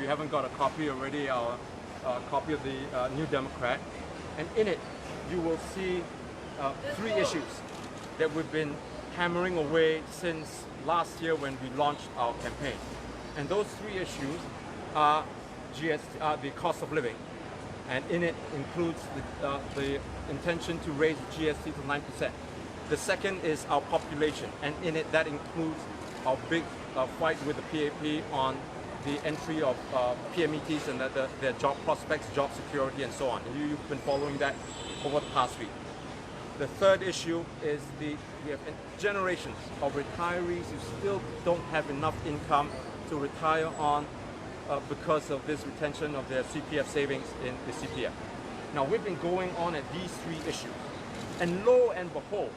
you haven't got a copy already, our copy of the New Democrat. And in it, you will see 3 issues that we've been hammering away since last year when we launched our campaign. And those 3 issues are the cost of living, and in it includes the intention to raise GST to 9%. The second is our population, and in it that includes our big fight with the PAP on the entry of PMETs and their job prospects, job security, and so on. And you've been following that over the past week. The third issue is we have generations of retirees who still don't have enough income to retire on because of this retention of their CPF savings in the CPF. Now, we've been going on at these 3 issues, and lo and behold,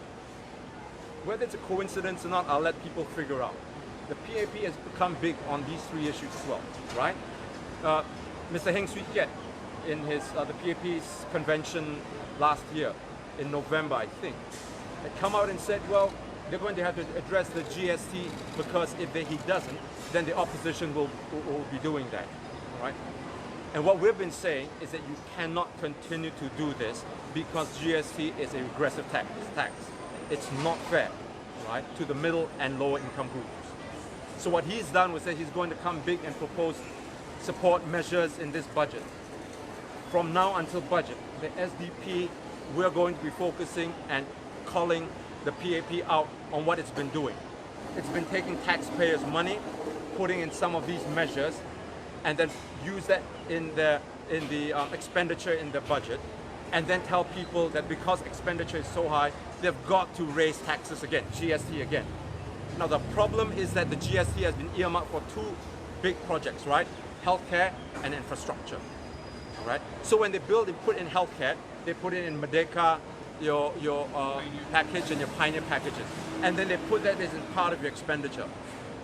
whether it's a coincidence or not, I'll let people figure out. The PAP has become big on these 3 issues as well, right? Mr. Heng Swee Kiat, in his the PAP's convention last year, in November, I think, had come out and said, well, they're going to have to address the GST because if he doesn't, then the opposition will be doing that, right? And what we've been saying is that you cannot continue to do this because GST is a regressive tax. It's not fair, right, to the middle and lower income groups. So what he's done was that he's going to come big and propose support measures in this budget. From now until budget, the SDP, we're going to be focusing and calling the PAP out on what it's been doing. It's been taking taxpayers' money, putting in some of these measures, and then use that in the expenditure in the budget, and then tell people that because expenditure is so high, they've got to raise taxes again, GST again. Now the problem is that the GST has been earmarked for 2 big projects, right? Healthcare and infrastructure, right? So when they put in healthcare, they put it in Merdeka, your package and your Pioneer packages, and then they put that as part of your expenditure.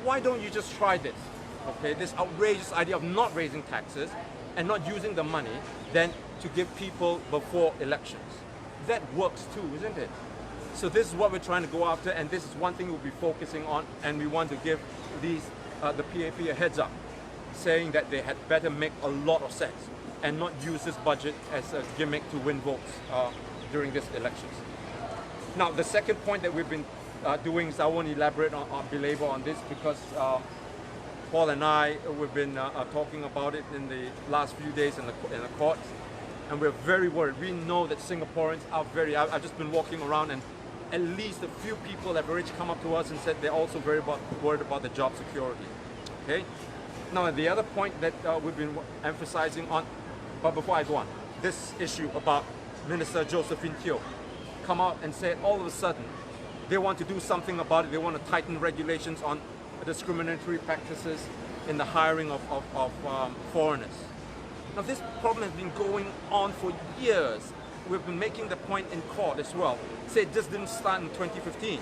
Why don't you just try this? Okay, this outrageous idea of not raising taxes and not using the money then to give people before elections. That works too, isn't it? So this is what we're trying to go after, and this is one thing we'll be focusing on, and we want to give the PAP a heads up, saying that they had better make a lot of sense and not use this budget as a gimmick to win votes during these elections. Now, the second point that we've been doing is I won't elaborate on belabor on this because Paul and I, we've been talking about it in the last few days in the courts, and we're very worried. We know that Singaporeans are I've just been walking around, and at least a few people have already come up to us and said they're also very worried about the job security. Okay? Now, the other point that we've been emphasizing on, but before I go on, this issue about Minister Josephine Teo come out and said all of a sudden they want to do something about it. They want to tighten regulations on discriminatory practices in the hiring of foreigners. Now, this problem has been going on for years. We've been making the point in court as well. Say it just didn't start in 2015.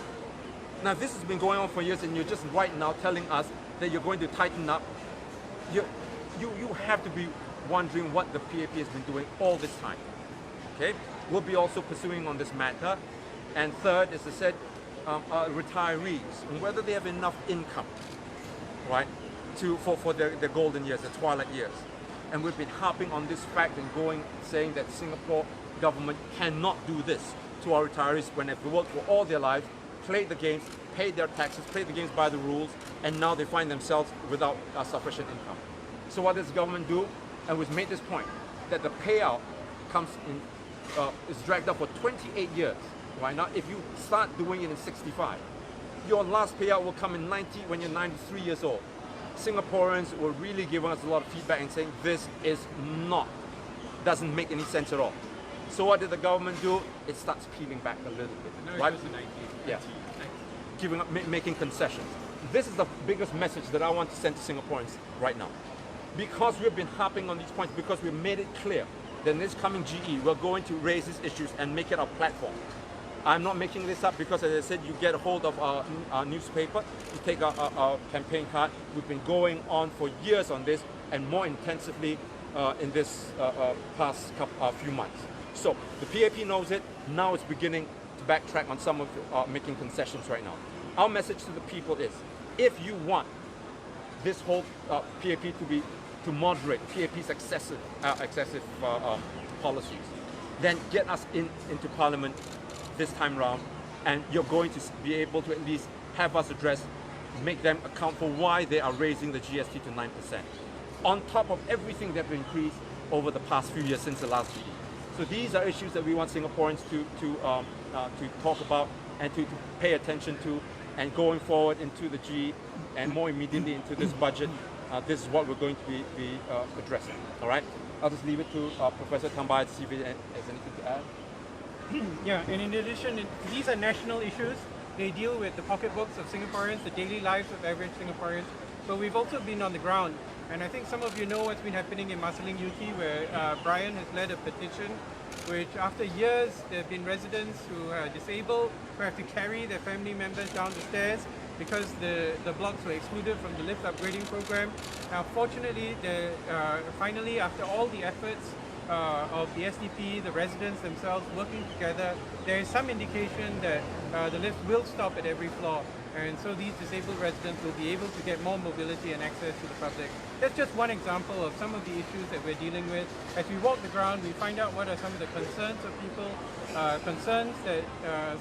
Now, this has been going on for years, and you're just right now telling us that you're going to tighten up. You have to be wondering what the PAP has been doing all this time. Okay, we'll be also pursuing on this matter. And third, as I said, retirees and whether they have enough income, right, for their golden years, the twilight years. And we've been harping on this fact and saying that Singapore government cannot do this to our retirees when they've worked for all their lives, played the games, paid their taxes, played the games by the rules, and now they find themselves without sufficient income. So what does the government do? And we've made this point that the payout is dragged up for 28 years. Right now, if you start doing it in 65, your last payout will come in 90 when you're 93 years old. Singaporeans were really giving us a lot of feedback and saying this doesn't make any sense at all. So what did the government do? It starts peeling back a little bit. No, right? It was in 19. Yeah. Making concessions. This is the biggest message that I want to send to Singaporeans right now. Because we've been harping on these points, because we've made it clear that in this coming GE, we're going to raise these issues and make it our platform. I'm not making this up because, as I said, you get a hold of our newspaper, you take our campaign card. We've been going on for years on this, and more intensively in this past few months. So the PAP knows it. Now it's beginning to backtrack on some of making concessions right now. Our message to the people is, if you want this whole PAP to be to moderate PAP's excessive policies, then get us into Parliament this time round, and you're going to be able to at least have us address, make them account for why they are raising the GST to 9%, on top of everything that we've increased over the past few years since the last GD. So these are issues that we want Singaporeans to talk about and to pay attention to, and going forward into the G and more immediately into this budget, this is what we're going to be addressing. All right, I'll just leave it to Professor Tambai to see if he has anything to add. Yeah, and in addition, these are national issues. They deal with the pocketbooks of Singaporeans, the daily lives of average Singaporeans. But we've also been on the ground. And I think some of you know what's been happening in Marsiling UT, where Brian has led a petition, which after years there have been residents who are disabled, who have to carry their family members down the stairs because the blocks were excluded from the lift upgrading program. Now, fortunately, finally, after all the efforts of the SDP, the residents themselves working together, there is some indication that the lift will stop at every floor. And so these disabled residents will be able to get more mobility and access to the public. That's just one example of some of the issues that we're dealing with. As we walk the ground, we find out what are some of the concerns of people, concerns that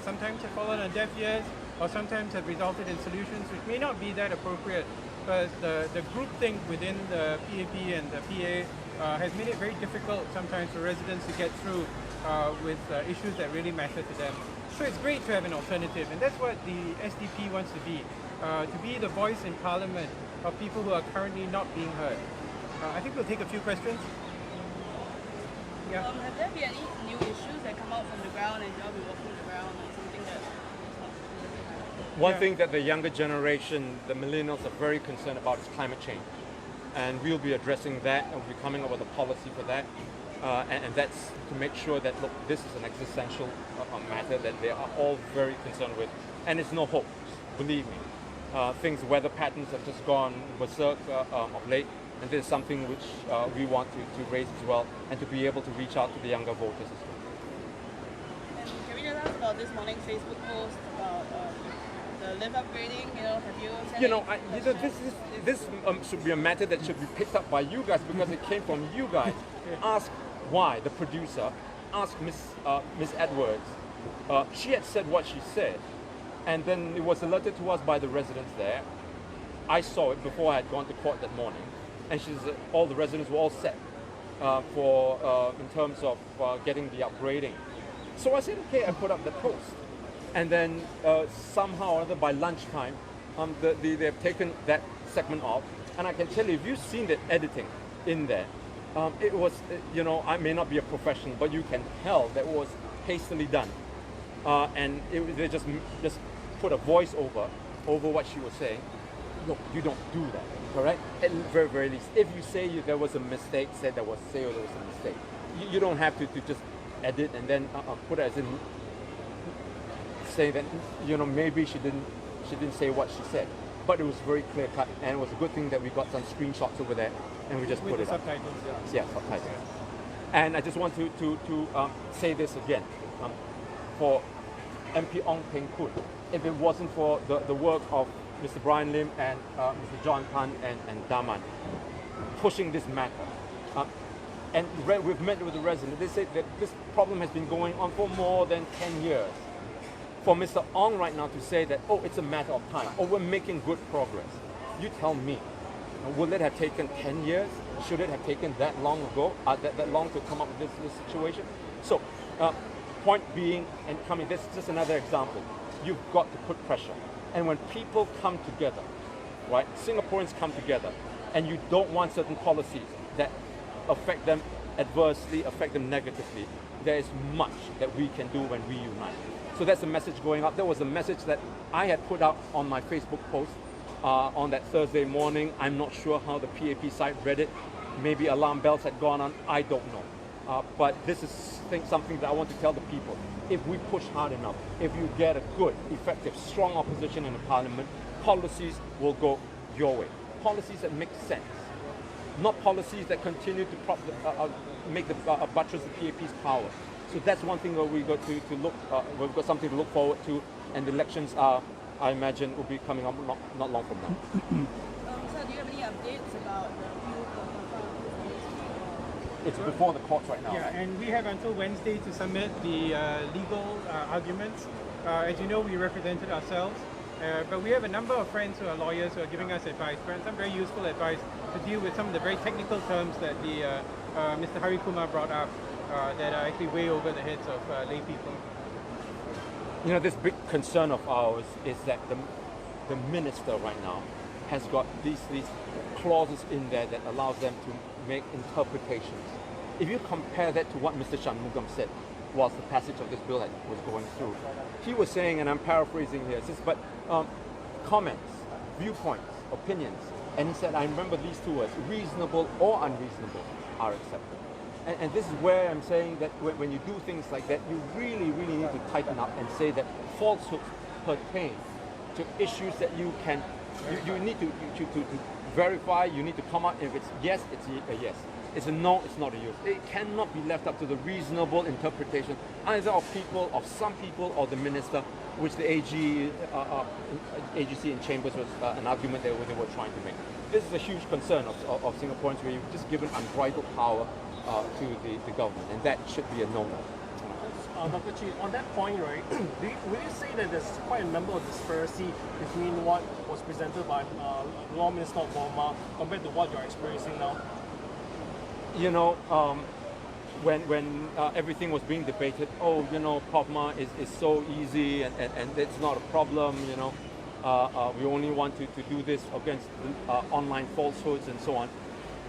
sometimes have fallen on deaf ears, or sometimes have resulted in solutions which may not be that appropriate, because the groupthink within the PAP and the PA has made it very difficult sometimes for residents to get through with issues that really matter to them. So it's great to have an alternative, and that's what the SDP wants to be the voice in Parliament of people who are currently not being heard. I think we'll take a few questions. Yeah. Have there been any new issues that come out from the ground and you'll be walking the ground, or something that is not? One thing that the younger generation, the millennials, are very concerned about is climate change. And we'll be addressing that, and we'll be coming up with a policy for that. And that's to make sure that, look, this is an existential matter that they are all very concerned with. And it's no hope, believe me. Weather patterns have just gone berserk of late, and this is something which we want to raise as well, and to be able to reach out to the younger voters as well. And can we just ask about this morning's Facebook post about the lift upgrading? Have you said this should be a matter that should be picked up by you guys, because it came from you guys. Ask why the producer, ask Miss Edwards. She had said what she said, and then it was alerted to us by the residents there. I saw it before I had gone to court that morning, and all the residents were all set in terms of getting the upgrading. So I said, okay, I put up the post, and then somehow or other by lunchtime, they've taken that segment off, and I can tell you, if you've seen the editing in there, it was, I may not be a professional, but you can tell that it was hastily done, and they just put a voice over what she was saying. Look, you don't do that, correct? At the very, very least, if you say there was a mistake, there was a mistake. You don't have to just edit and then put it as in say that maybe she didn't say what she said, but it was very clear cut, and it was a good thing that we got some screenshots over there and we just put it up. Subtitles, yeah, subtitles. And I just want to say this again, for MP Ong Peng Kun, if it wasn't for the work of Mr. Brian Lim and Mr. John Tan and Daman pushing this matter, and we've met with the residents, they say that this problem has been going on for more than 10 years. For Mr. Ong right now to say that, oh, it's a matter of time, or we're making good progress, you tell me, will it have taken 10 years? Should it have taken that long ago, that long to come up with this situation? So, point being, and coming, this is just another example. You've got to put pressure. And when people come together, right, Singaporeans come together, and you don't want certain policies that affect them adversely, affect them negatively, there is much that we can do when we unite. So that's a message going out. There was a message that I had put out on my Facebook post on that Thursday morning. I'm not sure how the PAP site read it. Maybe alarm bells had gone on. I don't know. But this is something that I want to tell the people. If we push hard enough, if you get a good, effective, strong opposition in the parliament, policies will go your way. Policies that make sense. Not policies that continue to buttress the PAP's power. So that's one thing that we got to look. We've got something to look forward to, and the elections are, I imagine, will be coming up not long from now. So do you have any updates about the view of it's before the courts right now. Yeah, Right? and we have until Wednesday to submit the legal arguments. As you know, we represented ourselves, but we have a number of friends who are lawyers who are giving us advice, some very useful advice to deal with some of the very technical terms that the Mr. Hari Kumar brought up that are actually way over the heads of lay people. You know, this big concern of ours is that the minister right now has got these clauses in there that allows them to make interpretations. If you compare that to what Mr. Shanmugam said whilst the passage of this bill was going through, he was saying, and I'm paraphrasing here, says, but comments, viewpoints, opinions, and he said, I remember these two words, reasonable or unreasonable are accepted. And this is where I'm saying that when you do things like that, you really, really need to tighten up and say that falsehoods pertain to issues that you need to verify, you need to come out. If it's yes, it's a yes. It's a no, it's not a yes. It cannot be left up to the reasonable interpretation either of some people or the minister, which the AGC in Chambers was an argument they were trying to make. This is a huge concern of Singaporeans where you've just given unbridled power to the government, and that should be a no-no. Dr. Chi, on that point, right, will you say that there's quite a number of disparity between what was presented by Law Minister Obama compared to what you're experiencing now? You know, when everything was being debated, oh, you know, POPMA is so easy and it's not a problem, you know, we only want to do this against online falsehoods and so on.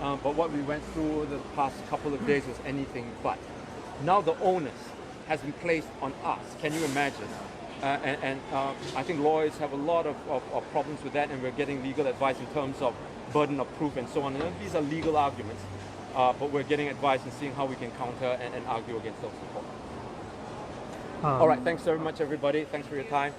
But what we went through the past couple of days was anything but. Now the onus has been placed on us. Can you imagine? I think lawyers have a lot of problems with that, and we're getting legal advice in terms of burden of proof and so on. And these are legal arguments, but we're getting advice and seeing how we can counter and argue against those. All right, thanks very much, everybody. Thanks for your time.